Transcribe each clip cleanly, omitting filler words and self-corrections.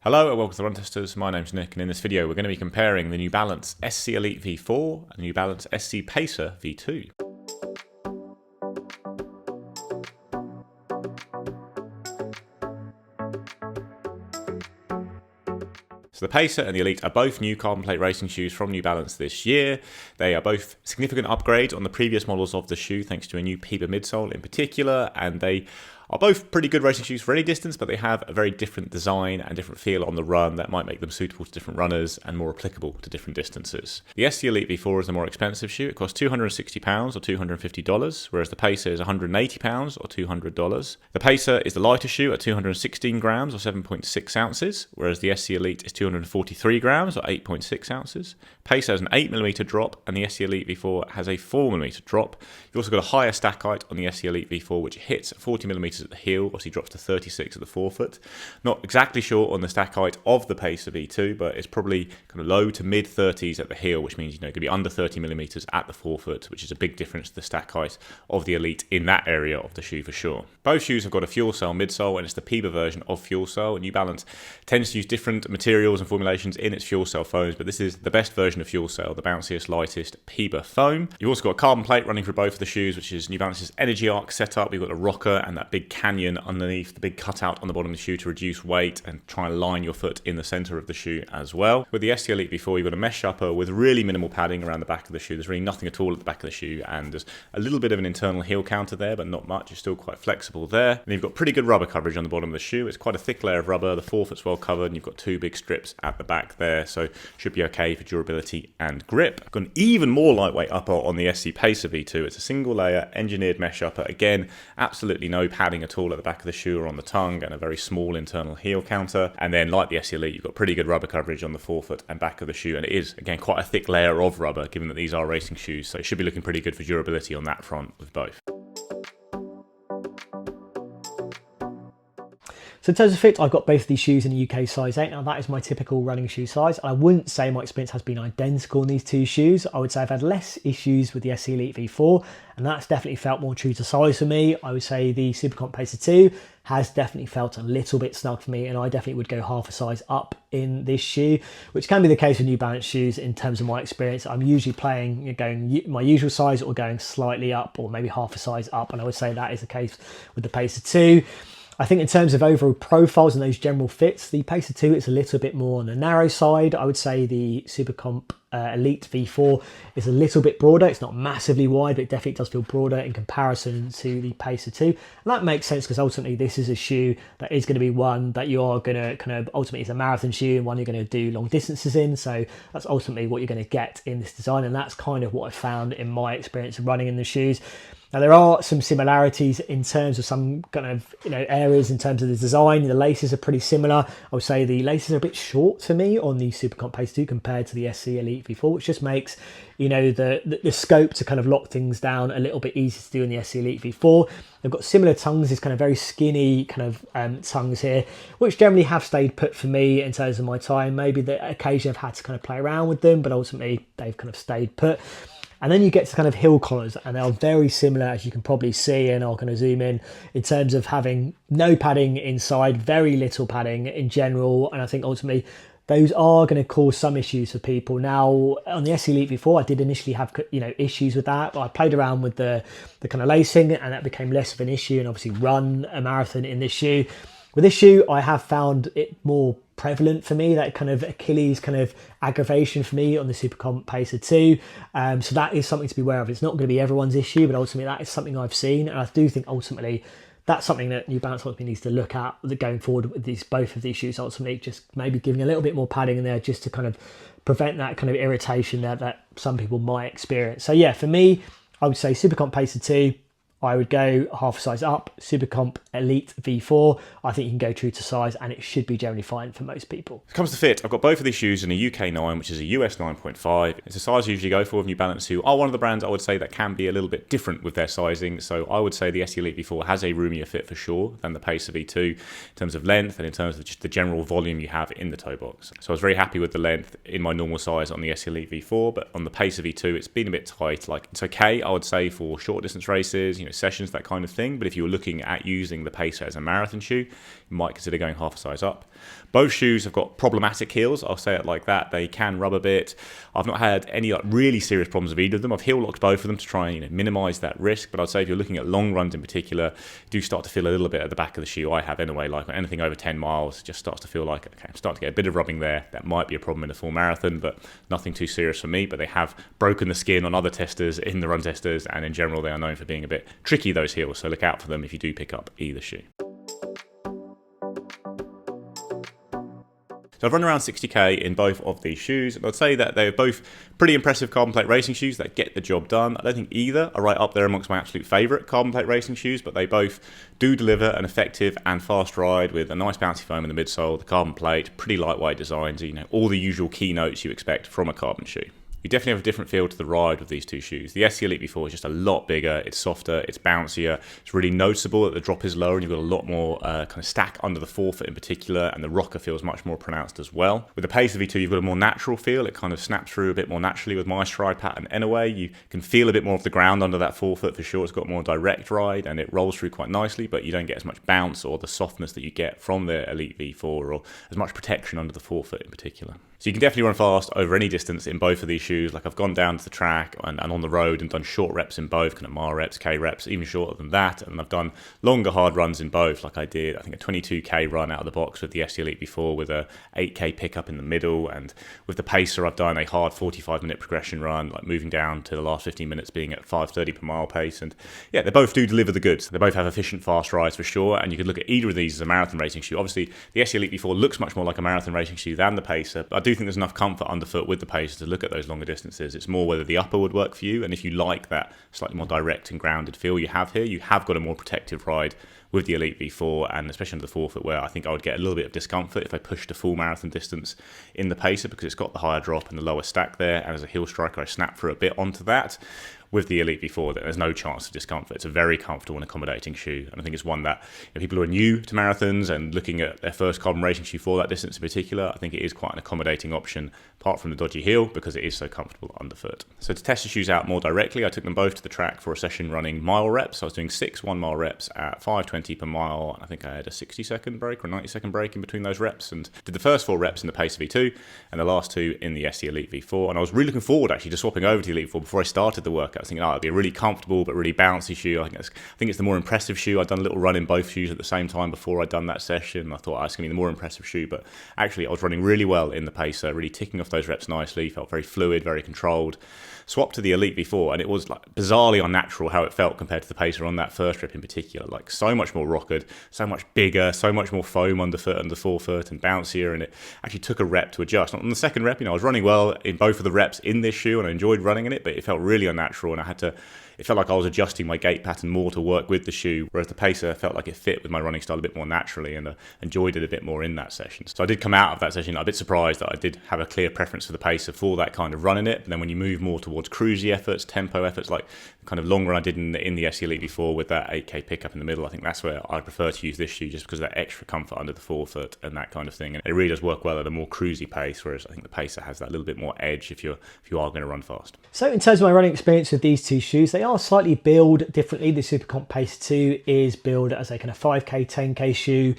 Hello and welcome to the Run Testers. My name's Nick, and in this video we're going to be comparing the New Balance SC Elite V4 and the New Balance SC Pacer V2. So the Pacer and the Elite are both new carbon plate racing shoes from New Balance this year. They are both significant upgrades on the previous models of the shoe thanks to a new PEBA midsole in particular, and they are both pretty good racing shoes for any distance, but they have a very different design and different feel on the run that might make them suitable to different runners and more applicable to different distances. The SC Elite V4 is a more expensive shoe. It costs £260 or $250, whereas the Pacer is £180 or $200. The Pacer is the lighter shoe at 216 grams or 7.6 ounces, whereas the SC Elite is 243 grams or 8.6 ounces. Pacer has an 8mm drop and the SC Elite V4 has a 4mm drop. You've also got a higher stack height on the SC Elite V4, which hits 40mm at the heel, obviously drops to 36 at the forefoot. Not exactly sure on the stack height of the Pacer V2, but it's probably kind of low to mid 30s at the heel, which means it could be under 30mm at the forefoot, which is a big difference to the stack height of the Elite in that area of the shoe for sure. Both shoes have got a fuel cell midsole, and it's the PEBA version of fuel cell. New Balance tends to use different materials and formulations in its fuel cell foams, but this is the best version of fuel cell, the bounciest, lightest PEBA foam. You've also got a carbon plate running through both of the shoes, which is New Balance's Energy Arc setup. You've got a rocker and that big canyon underneath, the big cutout on the bottom of the shoe to reduce weight and try and line your foot in the center of the shoe as well. With the SC Elite V4, you've got a mesh upper with really minimal padding around the back of the shoe. There's really nothing at all at the back of the shoe, and there's a little bit of an internal heel counter there, but not much. It's still quite flexible there. And you've got pretty good rubber coverage on the bottom of the shoe. It's quite a thick layer of rubber. The forefoot's well covered, and you've got two big strips at the back there, so should be okay for durability and grip. Got an even more lightweight upper on the SC Pacer V2. It's a single layer engineered mesh upper. Again, absolutely no padding at all at the back of the shoe or on the tongue, and a very small internal heel counter. And then, like the SC Elite, you've got pretty good rubber coverage on the forefoot and back of the shoe, and it is, again, quite a thick layer of rubber, given that these are racing shoes, so it should be looking pretty good for durability on that front with both. So in terms of fit, I've got both of these shoes in a UK size 8. Now that is my typical running shoe size. I wouldn't say my experience has been identical in these two shoes. I would say I've had less issues with the SC Elite V4, and that's definitely felt more true to size for me. I would say the Supercomp Pacer 2 has definitely felt a little bit snug for me, and I definitely would go half a size up in this shoe, which can be the case with New Balance shoes in terms of my experience. I'm usually playing, going my usual size or going slightly up, or maybe half a size up, and I would say that is the case with the Pacer 2. I think in terms of overall profiles and those general fits, the Pacer 2 is a little bit more on the narrow side. I would say the Supercomp Elite V4 is a little bit broader. It's not massively wide, but it definitely does feel broader in comparison to the Pacer 2. And that makes sense because ultimately this is a shoe that is going to be one that you are going to kind of, ultimately it's a marathon shoe and one you're going to do long distances in. So that's ultimately what you're going to get in this design. And that's kind of what I found in my experience of running in the shoes. Now there are some similarities in terms of some kind of areas in terms of the design. The laces are pretty similar. I would say the laces are a bit short to me on the Supercomp Pacer 2 compared to the SC Elite V4, which just makes the scope to kind of lock things down a little bit easier to do in the SC Elite V4. They've got similar tongues, these kind of very skinny kind of tongues here, which generally have stayed put for me in terms of my time. Maybe the occasion I've had to kind of play around with them, but ultimately they've kind of stayed put. And then you get to kind of heel collars, and they are very similar, as you can probably see, and I'll kind of zoom in terms of having no padding inside, very little padding in general, and I think ultimately those are going to cause some issues for people. Now, on the SC Elite V4, I did initially have issues with that, but I played around with the kind of lacing, and that became less of an issue, and obviously run a marathon in this shoe. With this shoe, I have found it more prevalent for me, that kind of Achilles kind of aggravation for me on the Supercomp Pacer 2. So that is something to be aware of. It's not going to be everyone's issue, but ultimately that is something I've seen. And I do think ultimately that's something that New Balance ultimately needs to look at going forward with both of these shoes. Ultimately just maybe giving a little bit more padding in there just to kind of prevent that kind of irritation that some people might experience. So yeah, for me, I would say Supercomp Pacer 2, I would go half a size up. Supercomp Elite V4, I think you can go true to size and it should be generally fine for most people. When it comes to fit, I've got both of these shoes in a UK 9, which is a US 9.5. It's a size I usually go for with New Balance, who are one of the brands I would say that can be a little bit different with their sizing. So I would say the SC Elite V4 has a roomier fit for sure than the Pacer V2 in terms of length and in terms of just the general volume you have in the toe box. So I was very happy with the length in my normal size on the SC Elite V4, but on the Pacer V2, it's been a bit tight. Like, it's okay, I would say, for short distance races, sessions, that kind of thing. But if you were looking at using the Pacer as a marathon shoe, you might consider going half a size up. Both shoes have got problematic heels, I'll say it like that. They can rub a bit. I've not had any really serious problems with either of them. I've heel locked both of them to try and minimize that risk. But I'd say if you're looking at long runs in particular, you do start to feel a little bit at the back of the shoe. I have anyway, like anything over 10 miles, just starts to feel like, okay, I'm starting to get a bit of rubbing there. That might be a problem in a full marathon, but nothing too serious for me. But they have broken the skin on other testers in the run testers, and in general they are known for being a bit tricky, those heels, so look out for them if you do pick up either shoe. So I've run around 60k in both of these shoes, and I'd say that they're both pretty impressive carbon plate racing shoes that get the job done. I don't think either are right up there amongst my absolute favourite carbon plate racing shoes, but they both do deliver an effective and fast ride with a nice bouncy foam in the midsole, the carbon plate, pretty lightweight designs, all the usual keynotes you expect from a carbon shoe. You definitely have a different feel to the ride with these two shoes. The SC Elite V4 is just a lot bigger, it's softer, it's bouncier. It's really noticeable that the drop is lower and you've got a lot more kind of stack under the forefoot in particular, and the rocker feels much more pronounced as well. With the Pacer V2, you've got a more natural feel. It kind of snaps through a bit more naturally with my stride pattern anyway. You can feel a bit more of the ground under that forefoot for sure. It's got more direct ride and it rolls through quite nicely, but you don't get as much bounce or the softness that you get from the Elite V4, or as much protection under the forefoot in particular. So you can definitely run fast over any distance in both of these shoes. Like I've gone down to the track and on the road and done short reps in both, kind of mile reps, K reps, even shorter than that. And I've done longer hard runs in both. Like I did, I think a 22k run out of the box with the SC Elite before, with a 8k pickup in the middle. And with the Pacer, I've done a hard 45-minute progression run, like moving down to the last 15 minutes being at 5:30 per mile pace. And yeah, they both do deliver the goods. They both have efficient, fast rides for sure. And you could look at either of these as a marathon racing shoe. Obviously, the SC Elite before looks much more like a marathon racing shoe than the Pacer, but I do think there's enough comfort underfoot with the Pacer to look at those longer distances. It's more whether the upper would work for you, and if you like that slightly more direct and grounded feel you have here, you have got a more protective ride with the Elite V4, and especially under the forefoot, where I think I would get a little bit of discomfort if I pushed a full marathon distance in the Pacer, because it's got the higher drop and the lower stack there, and as a heel striker I snap through a bit onto that. With the Elite V4, there's no chance of discomfort. It's a very comfortable and accommodating shoe, and I think it's one that people who are new to marathons and looking at their first carbon racing shoe for that distance in particular, I think it is quite an accommodating option, apart from the dodgy heel, because it is so comfortable underfoot. So to test the shoes out more directly, I took them both to the track for a session running mile reps. I was doing 6 1-mile reps at 5:20 per mile, and I think I had a 60-second break or 90-second break in between those reps, and did the first 4 reps in the Pacer V2 and the last 2 in the SC Elite V4. And I was really looking forward actually to swapping over to the Elite V4 before I started the workout. I was thinking, it'd be a really comfortable but really bouncy shoe. I think it's the more impressive shoe. I'd done a little run in both shoes at the same time before I'd done that session. I thought it's going to be the more impressive shoe, but actually I was running really well in the Pacer, really ticking off those reps nicely, felt very fluid, very controlled. Swapped to the Elite V4, and it was like bizarrely unnatural how it felt compared to the Pacer on that first rip in particular. Like so much more rockered, so much bigger, so much more foam underfoot and the forefoot, and bouncier, and it actually took a rep to adjust. On the second rep, I was running well in both of the reps in this shoe, and I enjoyed running in it, but it felt really unnatural, and it felt like I was adjusting my gait pattern more to work with the shoe, whereas the Pacer felt like it fit with my running style a bit more naturally, and enjoyed it a bit more in that session. So I did come out of that session a bit surprised that I did have a clear preference for the Pacer for that kind of run in it. But then when you move more towards cruisy efforts, tempo efforts, like the kind of long run I did in the SC Elite before with that 8k pickup in the middle, I think that's where I prefer to use this shoe, just because of that extra comfort under the forefoot and that kind of thing. And it really does work well at a more cruisy pace, whereas I think the Pacer has that little bit more edge if you are going to run fast. So in terms of my running experience with these two shoes, they are slightly built differently. The Supercomp Pacer 2 is billed as a kind of 5k, 10k shoe.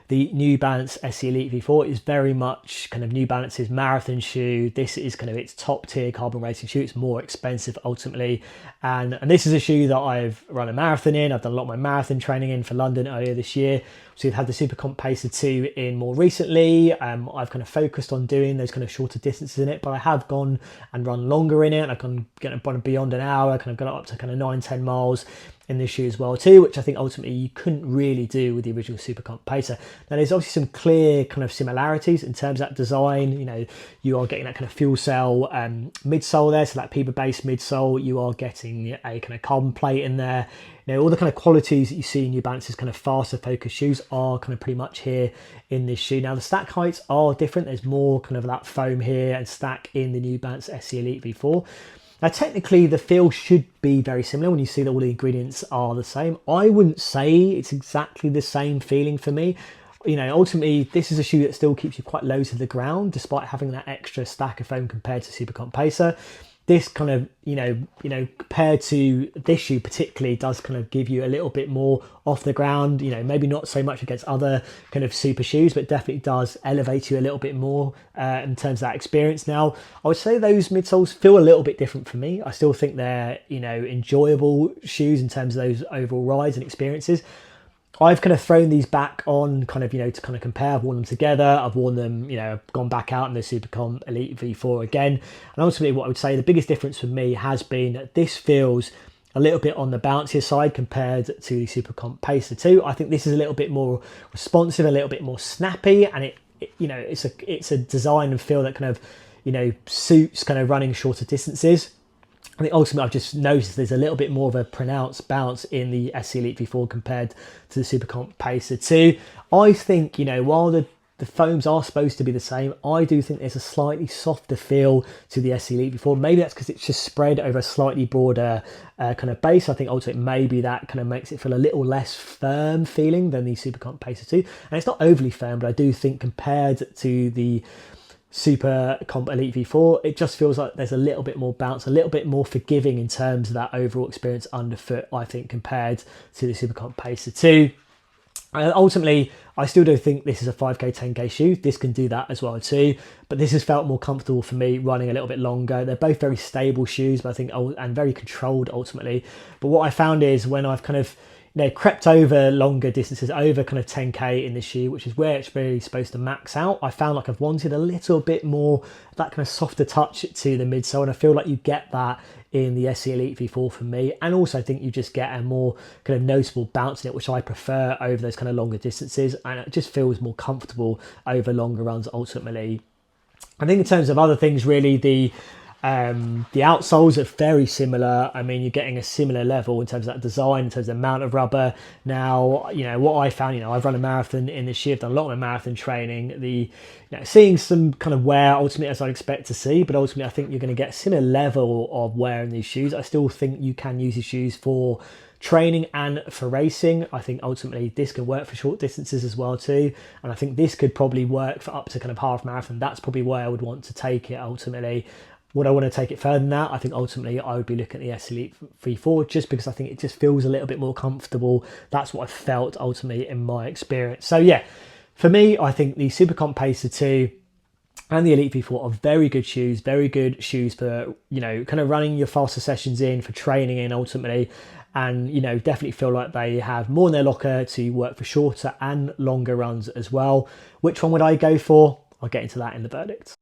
The New Balance SC Elite V4 is very much kind of New Balance's marathon shoe. This is kind of its top tier carbon racing shoe. It's more expensive ultimately. And this is a shoe that I've run a marathon in. I've done a lot of my marathon training in for London earlier this year. So we've had the Supercomp Pacer 2 in more recently. I've kind of focused on doing those kind of shorter distances in it, but I have gone and run longer in it. I've gone beyond an hour, kind of gone up to kind of 9-10 miles in this shoe as well too, which I think ultimately you couldn't really do with the original Supercomp Pacer. Now there's obviously some clear kind of similarities in terms of that design. You are getting that kind of fuel cell midsole there, so that PEBA based midsole. You are getting a kind of carbon plate in there. All the kind of qualities that you see in New Balance's kind of faster focused shoes are kind of pretty much here in this shoe. Now the stack heights are different. There's more kind of that foam here and stack in the New Balance SC Elite V4. Now, technically, the feel should be very similar when you see that all the ingredients are the same. I wouldn't say it's exactly the same feeling for me. Ultimately, this is a shoe that still keeps you quite low to the ground, despite having that extra stack of foam compared to Supercomp Pacer. this kind of, compared to this shoe particularly, does kind of give you a little bit more off the ground, maybe not so much against other kind of super shoes, but definitely does elevate you a little bit more in terms of that experience. Now, I would say those midsoles feel a little bit different for me. I still think they're, enjoyable shoes in terms of those overall rides and experiences. I've kind of thrown these back on kind of, to kind of compare. I've worn them together. I've worn them, I've gone back out in the Supercomp Elite V4 again. And ultimately what I would say the biggest difference for me has been that this feels a little bit on the bouncier side compared to the Supercomp Pacer 2. I think this is a little bit more responsive, a little bit more snappy, and it's a design and feel that kind of, suits kind of running shorter distances. I think ultimately I've just noticed there's a little bit more of a pronounced bounce in the SC Elite V4 compared to the Supercomp Pacer 2. I think, while the foams are supposed to be the same, I do think there's a slightly softer feel to the SC Elite V4. Maybe that's because it's just spread over a slightly broader kind of base. I think ultimately maybe that kind of makes it feel a little less firm feeling than the Supercomp Pacer 2. And it's not overly firm, but I do think compared to the Supercomp Elite V4, it just feels like there's a little bit more bounce, a little bit more forgiving in terms of that overall experience underfoot, I think, compared to the Supercomp Pacer 2. Ultimately, I still do think this is a 5k, 10k shoe. This can do that as well too, but this has felt more comfortable for me running a little bit longer. They're both very stable shoes, but I think, and very controlled ultimately. But what I found is when I've kind of crept over longer distances, over kind of 10k in the shoe, which is where it's really supposed to max out, I found like I've wanted a little bit more that kind of softer touch to the midsole, and I feel like you get that in the SC Elite V4 for me. And also I think you just get a more kind of noticeable bounce in it, which I prefer over those kind of longer distances, and it just feels more comfortable over longer runs ultimately. I think in terms of other things, really, the outsoles are very similar. I mean, you're getting a similar level in terms of that design, in terms of the amount of rubber. Now, what I found, I've run a marathon in this year, I've done a lot of marathon training. Seeing some kind of wear ultimately as I expect to see, but ultimately I think you're going to get a similar level of wear in these shoes. I still think you can use these shoes for training and for racing. I think ultimately this can work for short distances as well too, and I think this could probably work for up to kind of half marathon. That's probably where I would want to take it ultimately. Would I want to take it further than that? I think ultimately I would be looking at the SC Elite V4 just because I think it just feels a little bit more comfortable. That's what I felt ultimately in my experience. So yeah, for me, I think the Supercomp Pacer 2 and the Elite V4 are very good shoes for, kind of running your faster sessions in, for training in ultimately. And, definitely feel like they have more in their locker to work for shorter and longer runs as well. Which one would I go for? I'll get into that in the verdict.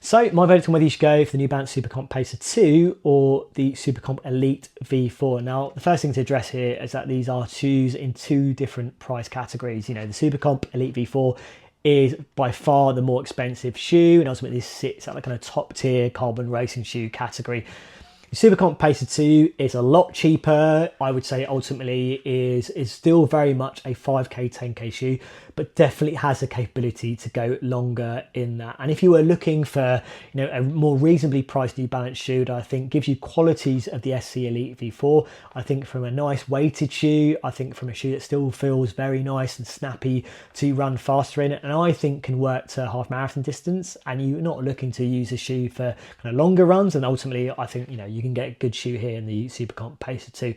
So my verdict on whether you should go for the New Balance Supercomp Pacer 2 or the Supercomp Elite V4. Now, the first thing to address here is that these are shoes in two different price categories. The Supercomp Elite V4 is by far the more expensive shoe, and ultimately this sits at the kind of top tier carbon racing shoe category. The Supercomp Pacer 2 is a lot cheaper. I would say ultimately is still very much a 5k, 10k shoe, but definitely has the capability to go longer in that. And if you were looking for, a more reasonably priced New Balance shoe that I think gives you qualities of the SC Elite V4, I think from a nice weighted shoe, I think from a shoe that still feels very nice and snappy to run faster in, and I think can work to half marathon distance, and you're not looking to use a shoe for kind of longer runs, and ultimately I think, you can get a good shoe here in the Supercomp Pacer 2.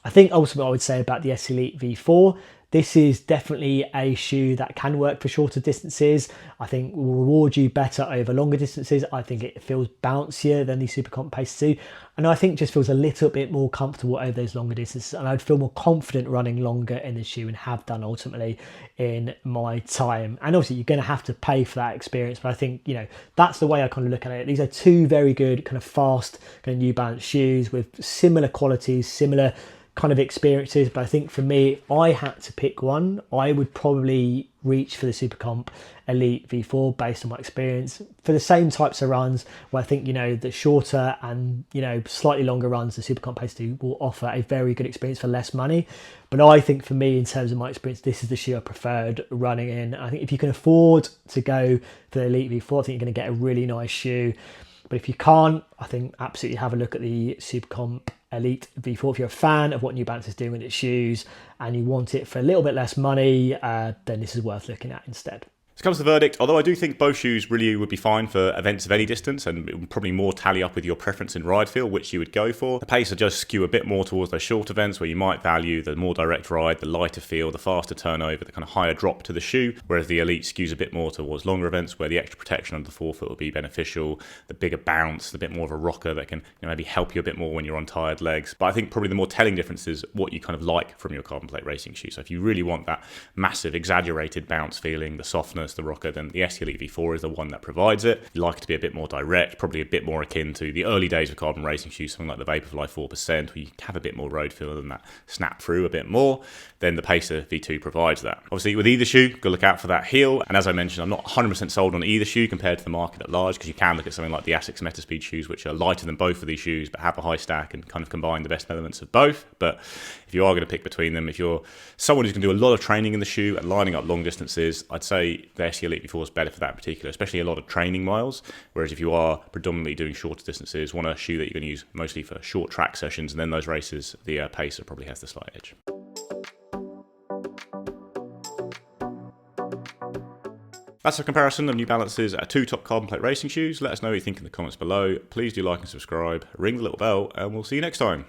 I think ultimately I would say about the SC Elite V4, this is definitely a shoe that can work for shorter distances. I think will reward you better over longer distances. I think it feels bouncier than the Supercomp Pacer 2. And I think just feels a little bit more comfortable over those longer distances. And I'd feel more confident running longer in the shoe, and have done ultimately in my time. And obviously you're going to have to pay for that experience. But I think, that's the way I kind of look at it. These are two very good kind of fast kind of New Balance shoes with similar qualities, similar kind of experiences. But I think for me, if I had to pick one, I would probably reach for the Supercomp Elite V4 based on my experience for the same types of runs, where I think, the shorter and, slightly longer runs, the Supercomp Pacer 2 will offer a very good experience for less money. But I think for me, in terms of my experience, this is the shoe I preferred running in. I think if you can afford to go for the Elite V4, I think you're going to get a really nice shoe. But if you can't, I think absolutely have a look at the Supercomp Elite V4. If you're a fan of what New Balance is doing with its shoes and you want it for a little bit less money, then this is worth looking at instead. So comes the verdict, although I do think both shoes really would be fine for events of any distance, and it would probably more tally up with your preference in ride feel, which you would go for. The Pacer does skew a bit more towards those short events where you might value the more direct ride, the lighter feel, the faster turnover, the kind of higher drop to the shoe, whereas the Elite skews a bit more towards longer events where the extra protection under the forefoot will be beneficial, the bigger bounce, the bit more of a rocker that can maybe help you a bit more when you're on tired legs. But I think probably the more telling difference is what you kind of like from your carbon plate racing shoe. So if you really want that massive exaggerated bounce feeling, the softness, the rocker, then the SE Elite V4 is the one that provides it. You like it to be a bit more direct, probably a bit more akin to the early days of carbon racing shoes, something like the Vaporfly 4%, where you have a bit more road feel than that snap through a bit more. Then the Pacer V2 provides that. Obviously with either shoe, go look out for that heel. And as I mentioned, I'm not 100% sold on either shoe compared to the market at large, because you can look at something like the Asics Metaspeed shoes, which are lighter than both of these shoes, but have a high stack and kind of combine the best elements of both. But if you are going to pick between them, if you're someone who's going to do a lot of training in the shoe and lining up long distances, I'd say the SE Elite V4 is better for that in particular, especially a lot of training miles. Whereas if you are predominantly doing shorter distances, want a shoe that you're going to use mostly for short track sessions and then those races, the Pacer probably has the slight edge. That's a comparison of New Balance's two top carbon plate racing shoes. Let us know what you think in the comments below. Please do like and subscribe, ring the little bell, and we'll see you next time.